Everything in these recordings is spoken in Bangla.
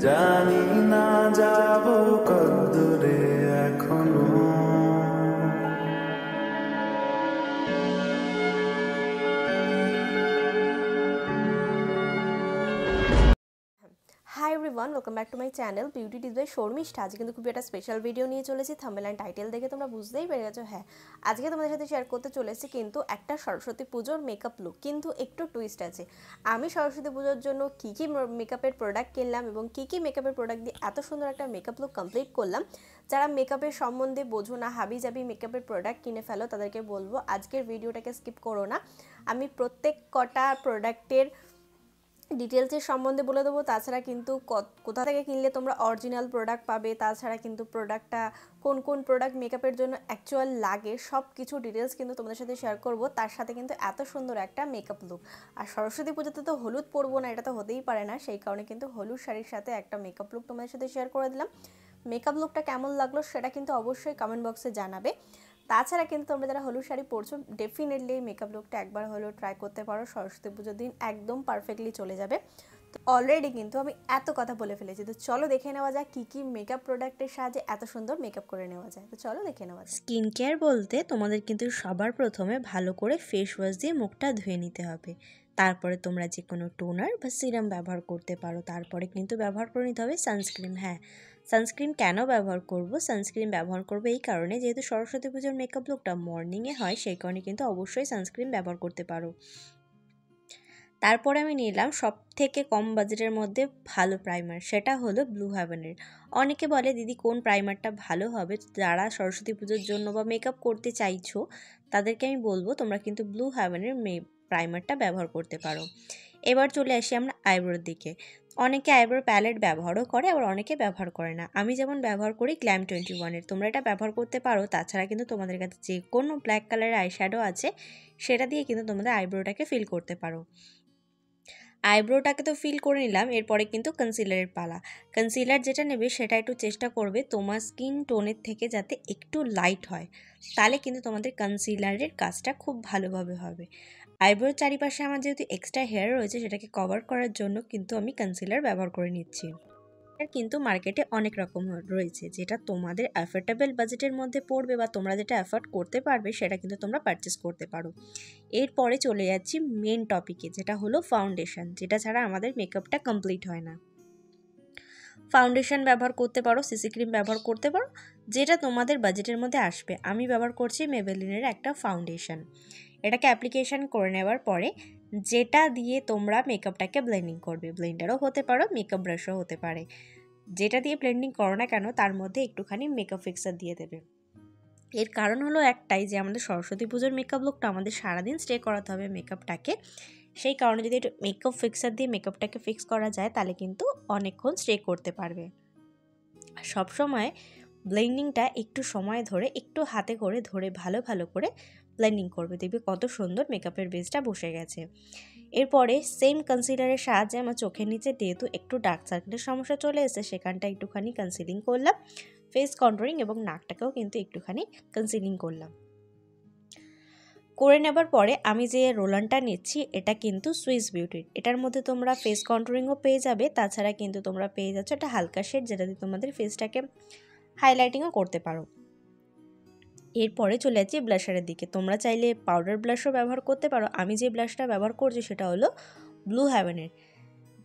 জানি না যাব কতদূরে এখনো। Hi everyone, welcome back to my channel beauty tips by Sharmistha. আজকে কিন্তু খুবই একটা স্পেশাল ভিডিও নিয়ে চলেছি। থাম্বনেল অ্যান্ড টাইটেল দেখে তোমরা বুঝতেই পেরে গেছো। হ্যাঁ, আজকে তোমাদের সাথে শেয়ার করতে চলেছি কিন্তু একটা সরস্বতী পুজোর মেকআপ লুক, কিন্তু একটু টুইস্ট আছে। আমি সরস্বতী পুজোর জন্য কী কী মেকআপের প্রোডাক্ট কিনলাম এবং কী কী মেকআপের প্রোডাক্ট দিয়ে এত সুন্দর একটা মেকআপ লুক কমপ্লিট করলাম। যারা মেকআপের সম্বন্ধে বোঝো না, হাবি জাবি মেকআপের প্রোডাক্ট কিনে ফেলো, তাদেরকে বলবো আজকের ভিডিওটাকে স্কিপ করো না। আমি প্রত্যেক কটা প্রোডাক্টের ডিটেলসের সম্বন্ধে বলে দেবো। তাছাড়া কিন্তু কোথা থেকে কিনলে তোমরা অরিজিনাল প্রোডাক্ট পাবে, তাছাড়া কিন্তু প্রোডাক্টটা কোন কোন প্রোডাক্ট মেকআপের জন্য অ্যাকচুয়াল লাগে, সব কিছু ডিটেলস কিন্তু তোমাদের সাথে শেয়ার করব। তার সাথে কিন্তু এত সুন্দর একটা মেকআপ লুক। আর সরস্বতী পুজোতে তো হলুদ পরবো না, এটা তো হতেই পারে না, সেই কারণে কিন্তু হলুদ শাড়ির সাথে একটা মেকআপ লুক তোমাদের সাথে শেয়ার করে দিলাম। মেকআপ লুকটা কেমন লাগলো সেটা কিন্তু অবশ্যই কমেন্ট বক্সে জানাবে। তাছাড়া কিন্তু তোমরা যারা হলুদ শাড়ি পরছো, ডেফিনেটলি এই মেকআপ লুকটা একবার হলেও ট্রাই করতে পারো। সরস্বতী পুজোর দিন একদম পারফেক্টলি চলে যাবে। তো অলরেডি কিন্তু আমি এত কথা বলে ফেলেছি, তো চলো দেখে নেওয়া যায় কী কী মেকআপ প্রোডাক্টের সাহায্যে এত সুন্দর মেকআপ করে নেওয়া যায়। তো চলো দেখে নেওয়া যায়। স্কিন কেয়ার বলতে তোমাদের কিন্তু সবার প্রথমে ভালো করে ফেস ওয়াশ দিয়ে মুখটা ধুয়ে নিতে হবে। তারপরে তোমরা যে কোনো টোনার বা সিরাম ব্যবহার করতে পারো। তারপরে কিন্তু ব্যবহার করে নিতে হবে সানস্ক্রিন। হ্যাঁ, সানস্ক্রিন কেন ব্যবহার করব? সানস্ক্রিন ব্যবহার করবো এই কারণে, যেহেতু সরস্বতী পুজোর মেকআপ লুকটা মর্নিংয়ে হয়, সেই কারণে কিন্তু অবশ্যই সানস্ক্রিন ব্যবহার করতে পারো। তারপরে আমি নিলাম সব থেকে কম বাজেটের মধ্যে ভালো প্রাইমার, সেটা হলো ব্লু হেভেনের। অনেকে বলে দিদি কোন প্রাইমারটা ভালো হবে? যারা সরস্বতী পুজোর জন্য বা মেকআপ করতে চাইছো তাদেরকে আমি বলবো তোমরা কিন্তু ব্লু হেভেনের প্রাইমারটা ব্যবহার করতে পারো। এবার চলে আসি আমরা আইব্রোর দিকে। অনেকে আইব্রো প্যালেট ব্যবহারও করে, আবার অনেকে ব্যবহার করে না। আমি যেমন ব্যবহার করি গ্ল্যাম 21-এর, তোমরা এটা ব্যবহার করতে পারো। তাছাড়া কিন্তু তোমাদের কাছে যে কোনো ব্ল্যাক কালারের আইশ্যাডো আছে, সেটা দিয়ে কিন্তু তোমাদের আইব্রোটাকে ফিল করতে পারো। আইব্রোটাকে তো ফিল করে নিলাম, এরপরে কিন্তু কনসিলারের পালা। কনসিলার যেটা নেবে সেটা একটু চেষ্টা করবে তোমার স্কিন টোনের থেকে যাতে একটু লাইট হয়, তাহলে কিন্তু তোমাদের কনসিলারের কাজটা খুব ভালোভাবে হবে। আইব্রোর চারিপাশে আমার যেহেতু এক্সট্রা হেয়ার রয়েছে, সেটাকে কভার করার জন্য কিন্তু আমি কনসিলার ব্যবহার করে নিচ্ছি। কিন্তু মার্কেটে অনেক রকম রয়েছে, যেটা তোমাদের অ্যাফোর্ডেবল বাজেটের মধ্যে পড়বে বা তোমরা যেটা অ্যাফোর্ড করতে পারবে সেটা কিন্তু তোমরা পারচেস করতে পারো। এরপরে চলে যাচ্ছি মেন টপিকে, যেটা হলো ফাউন্ডেশন, যেটা ছাড়া আমাদের মেকআপটা কমপ্লিট হয় না। ফাউন্ডেশন ব্যবহার করতে পারো, সিসি ক্রিম ব্যবহার করতে পারো, যেটা তোমাদের বাজেটের মধ্যে আসবে। আমি ব্যবহার করছি মেবেলিনের একটা ফাউন্ডেশন। এটাকে অ্যাপ্লিকেশন করে নেওয়ার পরে যেটা দিয়ে তোমরা মেকআপটাকে ব্লেন্ডিং করবে, ব্লেন্ডারও হতে পারো, মেকআপ ব্রাশও হতে পারে, যেটা দিয়ে ব্লেন্ডিং করো না কেন তার মধ্যে একটুখানি মেকআপ ফিক্সার দিয়ে দেবে। এর কারণ হলো একটাই, যে আমাদের সরস্বতী পুজোর মেকআপ লুকটা আমাদের সারাদিন স্টে করাতে হবে মেকআপটাকে। সেই কারণে যদি একটু মেকআপ ফিক্সার দিয়ে মেকআপটাকে ফিক্স করা যায়, তাহলে কিন্তু অনেকক্ষণ স্টে করতে পারবে। সবসময় ব্লেন্ডিংটা একটু সময় ধরে, একটু হাতে করে ধরে ভালো ভালো করে ব্লেন্ডিং করবে, দেখবে কত সুন্দর মেকআপের বেসটা বসে গেছে। এরপরে সেম কনসিলারের সাহায্যে আমার চোখের নিচে যেহেতু একটু ডার্ক সার্কেলের সমস্যা চলে এসেছে, সেখানটা একটুখানি কনসিলিং করলাম, ফেস কন্ট্রোলিং এবং নাকটাকেও কিন্তু একটুখানি কনসিলিং করলাম। করে নেবার পরে আমি যে রোলারটা নিচ্ছি এটা কিন্তু সুইস বিউটির। এটার মধ্যে তোমরা ফেস কন্ট্রোলিংও পেয়ে যাবে, তাছাড়া কিন্তু তোমরা পেয়ে যাচ্ছ একটা হালকা শেড, যেটা দিয়ে তোমাদের ফেসটাকে হাইলাইটিংও করতে পারো। এরপরে চলে যাচ্ছি ব্লাশারের দিকে। তোমরা চাইলে পাউডার ব্লাশও ব্যবহার করতে পারো। আমি যে ব্লাশটা ব্যবহার করছি সেটা হলো ব্লু হেভেনের।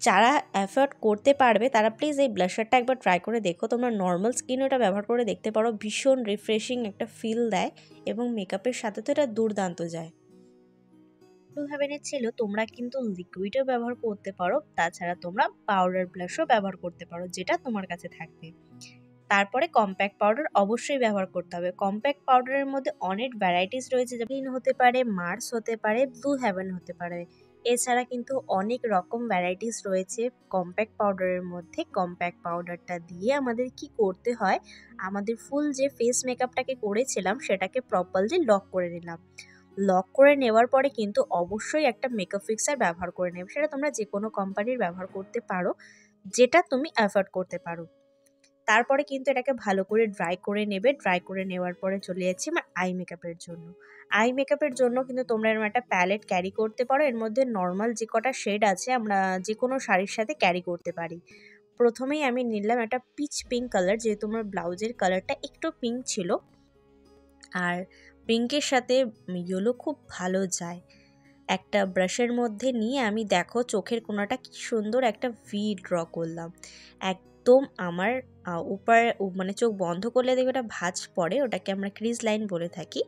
যারা অ্যাফোর্ড করতে পারবে তারা প্লিজ এই ব্লাশারটা একবার ট্রাই করে দেখো। তোমরা নর্মাল স্কিন ওটা ব্যবহার করে দেখতে পারো, ভীষণ রিফ্রেশিং একটা ফিল দেয় এবং মেকআপের সাথে তো এটা দুর্দান্ত যায়। ব্লু হেভেনের ছিল, তোমরা কিন্তু লিকুইডও ব্যবহার করতে পারো, তাছাড়া তোমরা পাউডার ব্লাশও ব্যবহার করতে পারো, যেটা তোমার কাছে থাকবে। তারপরে কম্প্যাক্ট পাউডার অবশ্যই ব্যবহার করতে হবে। কম্প্যাক্ট পাউডারের মধ্যে অনেক ভ্যারাইটিস রয়েছে, যেমন হতে পারে, মার্স হতে পারে, ব্লু হেভেন হতে পারে। এছাড়া কিন্তু অনেক রকম ভ্যারাইটিস রয়েছে কম্প্যাক্ট পাউডারের মধ্যে। কম্প্যাক্ট পাউডারটা দিয়ে আমাদের কি করতে হয়, আমাদের ফুল যে ফেস মেকআপটাকে করেছিলাম সেটাকে প্রপারলি লক করে নিলাম। লক করে নেওয়ার পরে কিন্তু অবশ্যই একটা মেকআপ ফিক্সার ব্যবহার করে নেবে, সেটা তোমরা যে কোনো কোম্পানির ব্যবহার করতে পারো, যেটা তুমি অ্যাফোর্ড করতে পারো। তারপরে কিন্তু এটাকে ভালো করে ড্রাই করে নেবে। ড্রাই করে নেওয়ার পরে চলে যাচ্ছি আমার আই মেকআপের জন্য। আই মেকআপের জন্য কিন্তু তোমরা এরকম একটা প্যালেট ক্যারি করতে পারো। এর মধ্যে নর্মাল যে কটা শেড আছে আমরা যে কোনো শাড়ির সাথে ক্যারি করতে পারি। প্রথমেই আমি নিলাম একটা পিচ পিঙ্ক কালার, যেহেতু আমার ব্লাউজের কালারটা একটু পিঙ্ক ছিল, আর পিঙ্কের সাথে ইয়েলো খুব ভালো যায়। একটা ব্রাশের মধ্যে নিয়ে আমি দেখো চোখের কোণাটা কি সুন্দর একটা ভি ড্র করলাম। একদম আমার মানে চোখ বন্ধ করলে দেখবে ওটা ভাঁজ পড়ে, ওটাকে আমরা ক্রিজ লাইন বলে থাকি।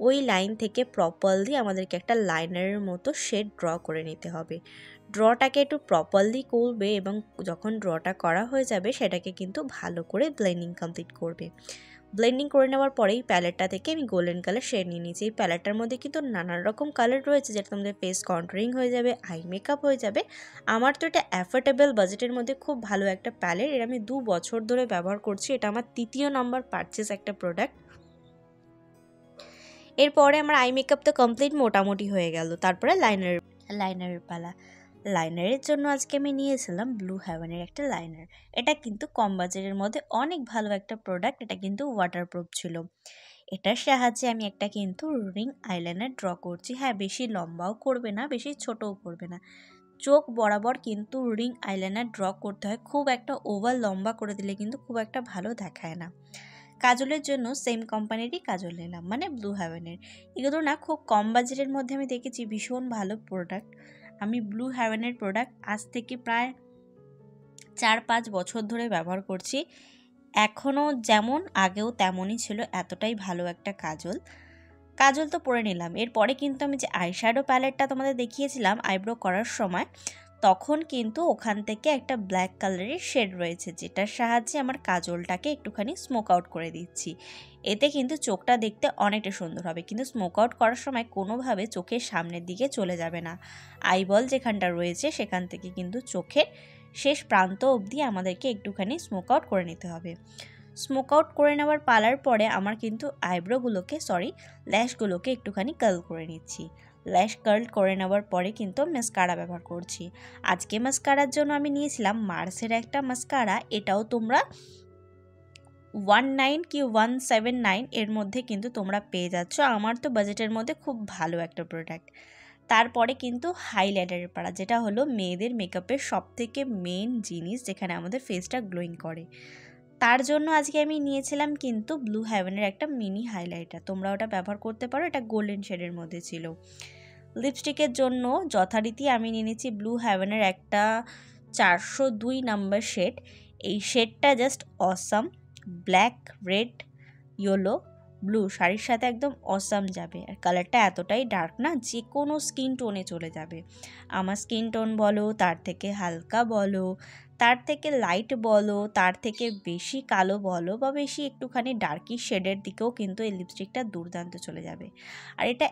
ওই লাইন থেকে প্রপারলি আমাদেরকে একটা লাইনারের মতো শেড ড্র করে নিতে হবে। ড্রটাকে একটু প্রপারলি করবে এবং যখন ড্রটা করা হয়ে যাবে সেটাকে কিন্তু ভালো করে ব্লেন্ডিং কমপ্লিট করবে। ব্লেন্ডিং করে নেওয়ার পরেই প্যালেটটা থেকে আমি গোল্ডেন কালার শেড নিয়ে নিয়েছি। এই প্যালেটটার মধ্যে কিন্তু নানান রকম কালার রয়েছে, যেটা তোমাদের ফেস কন্ট্রোলিং হয়ে যাবে, আই মেকআপ হয়ে যাবে। আমার তো এটা অ্যাফোর্ডেবল বাজেটের মধ্যে খুব ভালো একটা প্যালেট। এটা আমি 2 বছর ধরে ব্যবহার করছি। এটা আমার 3য় নম্বর পারচেস একটা প্রোডাক্ট। এরপরে আমার আই মেকআপ তো কমপ্লিট মোটামুটি হয়ে গেল। তারপরে লাইনারের পালা। লাইনারের জন্য আজকে আমি নিয়েছিলাম ব্লু হেভেনের একটা লাইনার। এটা কিন্তু কম বাজেটের মধ্যে অনেক ভালো একটা প্রোডাক্ট। এটা কিন্তু ওয়াটারপ্রুফ ছিল। এটার সাহায্যে আমি একটা কিন্তু রিং আইলাইনার ড্র করছি। হ্যাঁ, বেশি লম্বাও করবে না, বেশি ছোটও করবে না, চোখ বরাবর কিন্তু রিং আইলাইনার ড্র করতে হয়। খুব একটা ওভার লম্বা করে দিলে কিন্তু খুব একটা ভালো দেখায় না। কাজলের জন্য সেম কোম্পানিরই কাজল নিলাম, মানে ব্লু হেভেনের। এগুলো না খুব কম বাজেটের মধ্যে আমি দেখেছি ভীষণ ভালো প্রোডাক্ট। আমি ব্লু হেভেনের প্রোডাক্ট আজ থেকে প্রায় 4-5 বছর ধরে ব্যবহার করছি। এখনও যেমন আগেও তেমনই ছিল, এতটাই ভালো একটা কাজল। কাজল তো পরে নিলাম। এরপরে কিন্তু আমি যে আইশ্যাডো প্যালেটটা তোমাদের দেখিয়েছিলাম আইব্রো করার সময়, তখন কিন্তু ওখান থেকে একটা ব্ল্যাক কালারের শেড রয়েছে, যেটার সাহায্যে আমার কাজলটাকে একটুখানি স্মোক আউট করে দিচ্ছি। এতে কিন্তু চোখটা দেখতে অনেকটা সুন্দর হবে, কিন্তু স্মোক আউট করার সময় কোনোভাবে চোখের সামনের দিকে চলে যাবে না। আইবল যেখানটা রয়েছে সেখান থেকে কিন্তু চোখের শেষ প্রান্ত অবধি আমাদেরকে একটুখানি স্মোক আউট করে নিতে হবে। স্মোক আউট করে নেওয়ার পালার পরে আমার কিন্তু ল্যাশগুলোকে একটুখানি কার্ল করে নিচ্ছি। ল্যাশ কার্ল করে নেওয়ার পরে কিন্তু মাস্কারা ব্যবহার করছি। আজকে মাস্কারার জন্য আমি নিয়েছিলাম মার্সের একটা মাস্কারা। এটাও তোমরা 19 কি 179 এর মধ্যে কিন্তু তোমরা পেয়ে যাচ্ছ। আমার তো বাজেটের মধ্যে খুব ভালো একটা প্রোডাক্ট। তারপরে কিন্তু হাইলাইটারের পাড়া, যেটা হলো মেয়েদের মেকআপের সবথেকে মেন জিনিস, যেখানে আমাদের ফেসটা গ্লোয়িং করে। তার জন্য আজকে আমি নিয়েছিলাম কিন্তু ব্লু হেভেনের একটা মিনি হাইলাইটার। তোমরা ওটা ব্যবহার করতে পারো, এটা গোল্ডেন শেডের মধ্যে ছিল। লিপস্টিকের জন্য যথারীতি আমি নিয়ে নিয়েছি ব্লু হেভেনের একটা 402 নাম্বার শেড। এই শেডটা just awesome. Black, red, yellow, blue শাড়ির সাথে একদম অসাম যাবে। আর কালারটা এতটাই ডার্ক না, যে কোনো স্কিন টোনে চলে যাবে। আমার স্কিন টোন বলো, তার থেকে হালকা বলো, তার থেকে লাইট বলো, তার থেকে বেশি কালো বলো, বা বেশি একটুখানি ডার্কি শেডের দিকেও কিন্তু এই লিপস্টিকটা দুর্দান্ত চলে যাবে। আর এটা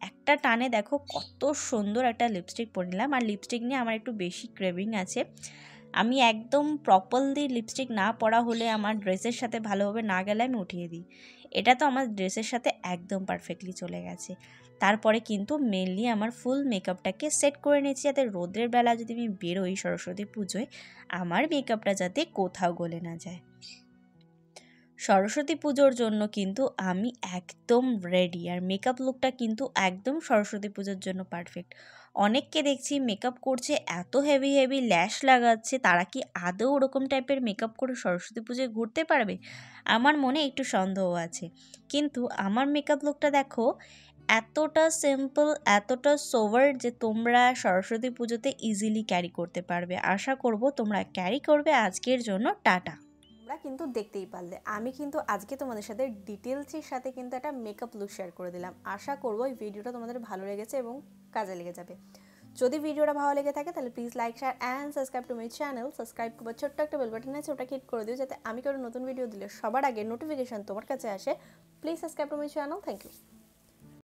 একটা টানে দেখো কত সুন্দর একটা লিপস্টিক পরে নিলাম। আর লিপস্টিক নিয়ে আমার একটু বেশি ক্রেভিং আছে। আমি একদম প্রপারলি লিপস্টিক না পরা হলে, আমার ড্রেসের সাথে ভালোভাবে না গেলে আমি উঠিয়ে দিই। এটা তো আমার ড্রেসের সাথে একদম পারফেক্টলি চলে গেছে। তারপরে কিন্তু মেনলি আমার ফুল মেকআপটাকে সেট করে নিয়েছি, যাতে রোদের বেলা যদি আমি বেরোই সরস্বতী পুজোয়, আমার মেকআপটা যাতে কোথাও গলে না যায়। সরস্বতী পুজোর জন্য কিন্তু আমি একদম রেডি। আর মেকআপ লুকটা কিন্তু একদম সরস্বতী পুজোর জন্য পারফেক্ট। অনেককে দেখছি মেকআপ করছে, এত হেভি হেভি ল্যাশ লাগাচ্ছে, তারা কি আদৌ ওরকম টাইপের মেকআপ করে সরস্বতী পুজোয় ঘুরতে পারবে? আমার মনে একটু সন্দেহ আছে। কিন্তু আমার মেকআপ লুকটা দেখো, এতটা সিম্পল, এতটা সোভার, যে তোমরা সরস্বতী পুজোতে ইজিলি ক্যারি করতে পারবে। আশা করব তোমরা ক্যারি করবে। আজকের জন্য টাটা। তোমরা কিন্তু দেখতেই পারলে আমি কিন্তু আজকে তোমাদের সাথে ডিটেলসের সাথে কিন্তু একটা মেকআপ লুক শেয়ার করে দিলাম। আশা করবো এই ভিডিওটা তোমাদের ভালো লেগেছে এবং কাজে লেগে যাবে। যদি ভিডিওটা ভালো লেগে থাকে তাহলে please like, share and subscribe to my channel. Subscribe করবার ছোট্ট একটা বেল বাটন আছে, ওটা হিট করে দিও, যাতে আমি কোনো নতুন ভিডিও দিলে সবার আগে নোটিফিকেশান তোমার কাছে আসে। Please subscribe to my channel. Thank you.